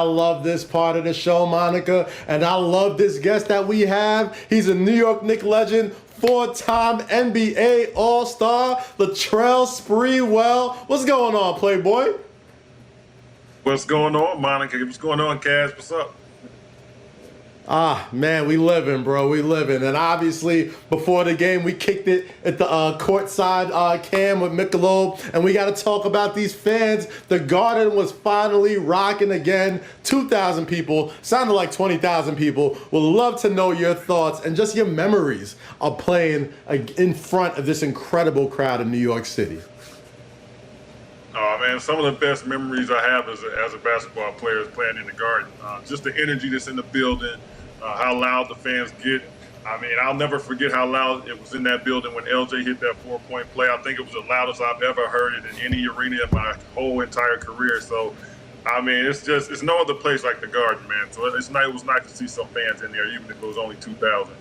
I love this part of the show, Monica, and I love this guest that we have. He's a New York Knicks legend, four-time NBA All-Star, Latrell Sprewell. What's going on, Playboy? What's going on, Monica? What's going on, Kaz? What's up? Man, we living, bro. We living. And obviously, before the game, we kicked it at the courtside cam with Michelob. And we got to talk about these fans. The Garden was finally rocking again. 2,000 people. Sounded like 20,000 people. Would love to know your thoughts and just your memories of playing in front of this incredible crowd in New York City. Oh, man, some of the best memories I have as a basketball player is playing in the Garden. Just the energy that's in the building, how loud the fans get. I mean, I'll never forget how loud it was in that building when LJ hit that four-point play. I think it was the loudest I've ever heard it in any arena in my whole entire career. So, I mean, it's no other place like the Garden, man. So it was nice to see some fans in there, even if it was only 2,000.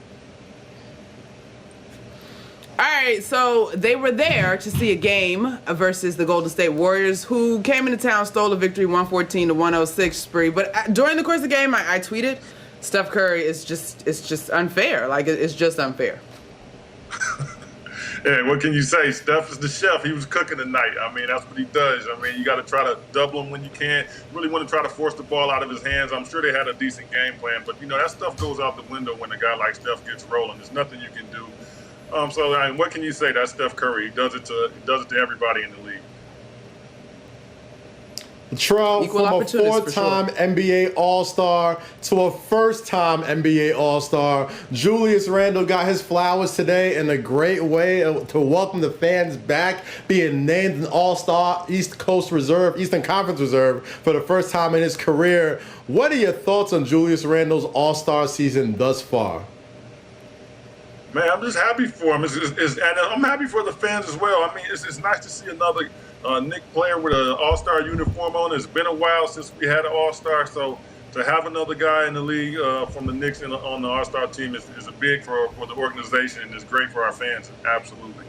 All right, so they were there to see a game versus the Golden State Warriors, who came into town, stole a victory 114-106 spree. But during the course of the game, I tweeted, Steph Curry is just unfair. Like, it's just unfair. Yeah, what can you say? Steph is the chef. He was cooking tonight. I mean, that's what he does. I mean, you got to try to double him when you can. Really want to try to force the ball out of his hands. I'm sure they had a decent game plan, but, you know, that stuff goes out the window when a guy like Steph gets rolling. There's nothing you can do. So I mean, what can you say? That's Steph Curry. He does it to everybody in the league. Latrell, from a four-time NBA All-Star to a first-time NBA All-Star, Julius Randle got his flowers today in a great way to welcome the fans back, being named an All-Star Eastern Conference Reserve for the first time in his career. What are your thoughts on Julius Randle's All-Star season thus far? Man, I'm just happy for him, and I'm happy for the fans as well. I mean, it's nice to see another Knicks player with an All-Star uniform on. It's been a while since we had an All-Star, so to have another guy in the league from the Knicks on the All-Star team is a big for the organization, and it's great for our fans, absolutely.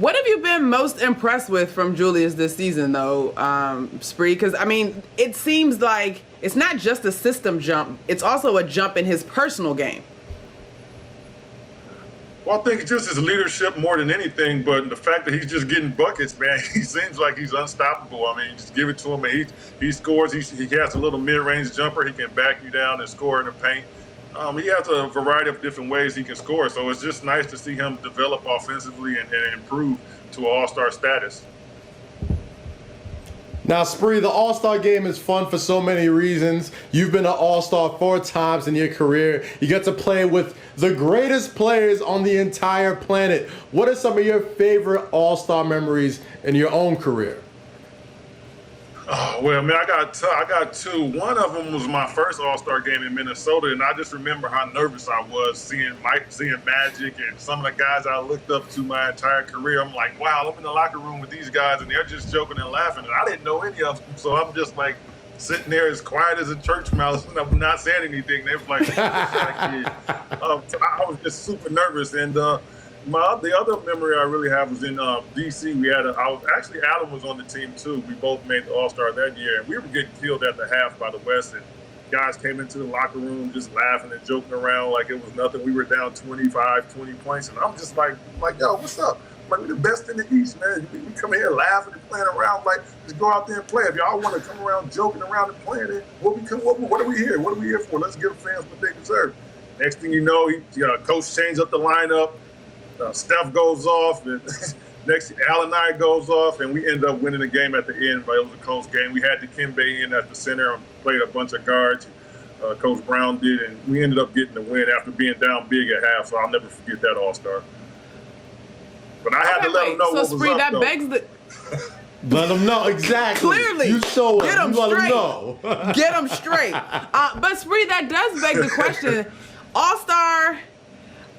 What have you been most impressed with from Julius this season, though, Spree? Because, I mean, it seems like it's not just a system jump. It's also a jump in his personal game. Well, I think it's just his leadership more than anything, but the fact that he's just getting buckets, man, he seems like he's unstoppable. I mean, just give it to him, and he scores. He has a little mid-range jumper. He can back you down and score in the paint. He has a variety of different ways he can score, so it's just nice to see him develop offensively and improve to an all-star status. Now, Spree, the All-Star game is fun for so many reasons. You've been an All-Star 4 times in your career. You get to play with the greatest players on the entire planet. What are some of your favorite All-Star memories in your own career? Oh, well, man, I got two. One of them was my first All-Star game in Minnesota, and I just remember how nervous I was seeing Magic and some of the guys I looked up to my entire career. I'm like, wow, I'm in the locker room with these guys, and they're just joking and laughing, and I didn't know any of them, so I'm just like sitting there as quiet as a church mouse, and I'm not saying anything. They was like, so I was just super nervous, and the other memory I really have was in D.C. Adam was on the team too. We both made the All-Star that year, and we were getting killed at the half by the West, and guys came into the locker room just laughing and joking around like it was nothing. We were down 20 points, and I'm just like, yo, what's up? Like, we're the best in the East, man. We come here laughing and playing around. Like, just go out there and play. If y'all want to come around joking around and playing it, what are we here? What are we here for? Let's give the fans what they deserve. Next thing you know, coach changed up the lineup. Steph goes off, and next Allen Nye goes off, and we end up winning the game at the end. But it was a close game. We had Dikembe in at the center and played a bunch of guards. Coach Brown did, and we ended up getting the win after being down big at half. So I'll never forget that All-Star. But I had to let them know what was up, though. Begs the. Let them know, exactly. Clearly. You show Get them. them You let straight. them know. Get them straight. But Spree, that does beg the question. All-Star,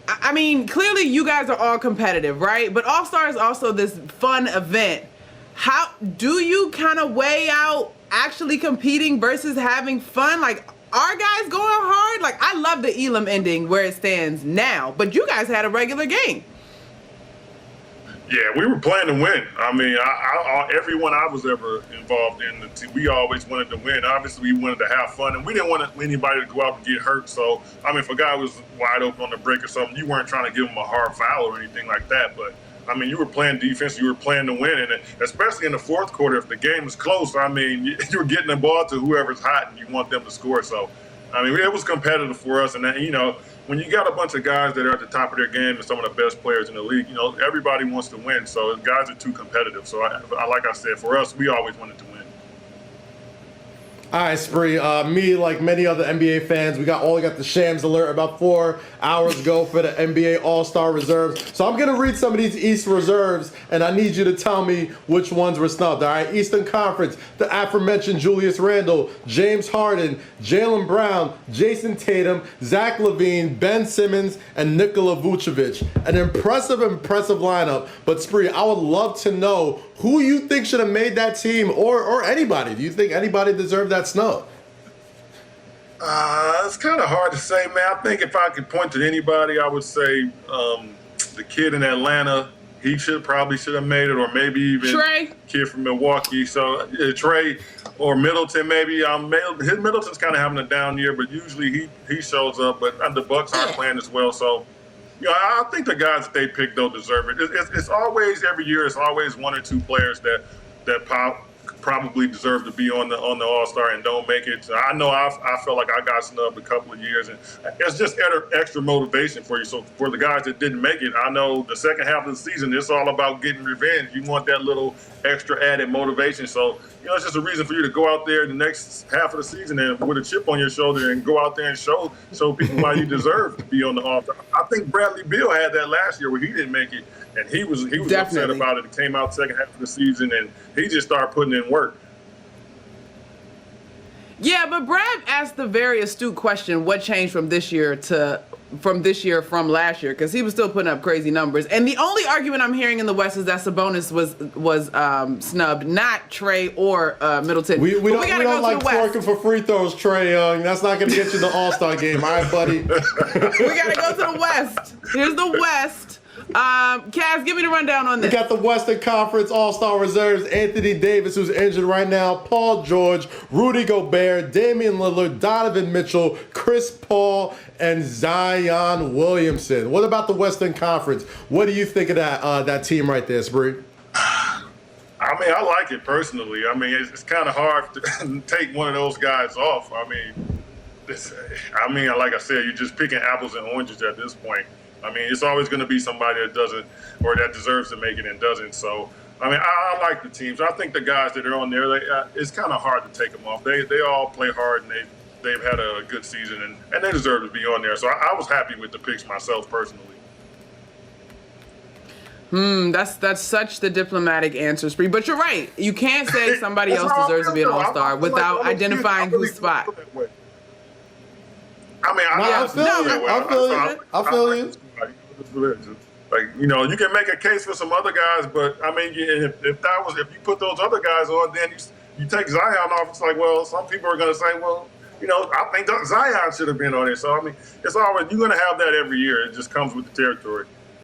I mean, clearly you guys are all competitive, right? But All-Star is also this fun event. How do you kind of weigh out actually competing versus having fun? Like, are guys going hard? Like, I love the Elam ending where it stands now, but you guys had a regular game. Yeah, we were playing to win. I mean, everyone I was ever involved in, we always wanted to win. Obviously, we wanted to have fun, and we didn't want anybody to go out and get hurt. So, I mean, if a guy was wide open on the break or something, you weren't trying to give him a hard foul or anything like that. But, I mean, you were playing defense. You were playing to win. And especially in the fourth quarter, if the game was close, I mean, you were getting the ball to whoever's hot, and you want them to score. So, I mean, it was competitive for us. And, when you got a bunch of guys that are at the top of their game and some of the best players in the league, everybody wants to win. So guys are too competitive. So like I said, for us, we always wanted to win. All right, Spree. Me, like many other NBA fans, we got the Shams alert about 4 hours ago for the NBA All-Star reserves. So I'm gonna read some of these East reserves, and I need you to tell me which ones were snubbed. All right, Eastern Conference, the aforementioned Julius Randle, James Harden, Jaylen Brown, Jason Tatum, Zach LaVine, Ben Simmons, and Nikola Vucevic. An impressive lineup. But Spree, I would love to know who you think should have made that team, or anybody. Do you think anybody deserved that snub? It's kind of hard to say, man. I think if I could point to anybody, I would say the kid in Atlanta. He probably should have made it, or maybe even Trey, kid from Milwaukee. So Trey or Middleton, maybe. Middleton's kind of having a down year, but usually he shows up. But the Bucks aren't playing as well, so. I think the guys that they picked, though, deserve it. It's always, every year, it's always one or two players that probably deserve to be on the All-Star and don't make it. I know I felt like I got snubbed a couple of years, and it's just extra motivation for you. So for the guys that didn't make it, I know the second half of the season, it's all about getting revenge. You want that little extra added motivation. So, it's just a reason for you to go out there the next half of the season and with a chip on your shoulder and go out there and show people why you deserve to be on the All-Star. I think Bradley Beal had that last year where he didn't make it, and he was upset about it. It came out second half of the season, and he just started putting in work. Yeah, but Brad asked the very astute question: what changed from last year, because he was still putting up crazy numbers. And the only argument I'm hearing in the West is that Sabonis was snubbed, not Trey or Middleton. We don't like twerking for free throws, Trey Young. That's not going to get you the All-Star game. All right, buddy. We got to go to the West. Here's the West. Kaz, give me the rundown on this. We got the Western Conference All-Star reserves: Anthony Davis, who's injured right now, Paul George, Rudy Gobert, Damian Lillard, Donovan Mitchell, Chris Paul, and Zion Williamson. What about the Western Conference? What do you think of that team right there, Spree? I mean, I like it personally. I mean, it's kind of hard to take one of those guys off. I mean, like I said, you're just picking apples and oranges at this point. I mean, it's always going to be somebody that doesn't, or that deserves to make it and doesn't. So, I mean, I like the teams. I think the guys that are on there, it's kind of hard to take them off. They all play hard, and they've had a good season, and they deserve to be on there. So I was happy with the picks myself personally. That's such the diplomatic answer, Spree. But you're right. You can't say somebody else deserves to be an All-Star without identifying whose spot. I mean, I feel you. Like, you can make a case for some other guys, but I mean, if you put those other guys on, then you take Zion off. It's like, well, some people are going to say, well, I think Zion should have been on it. So I mean, it's always, you're going to have that every year. It just comes with the territory.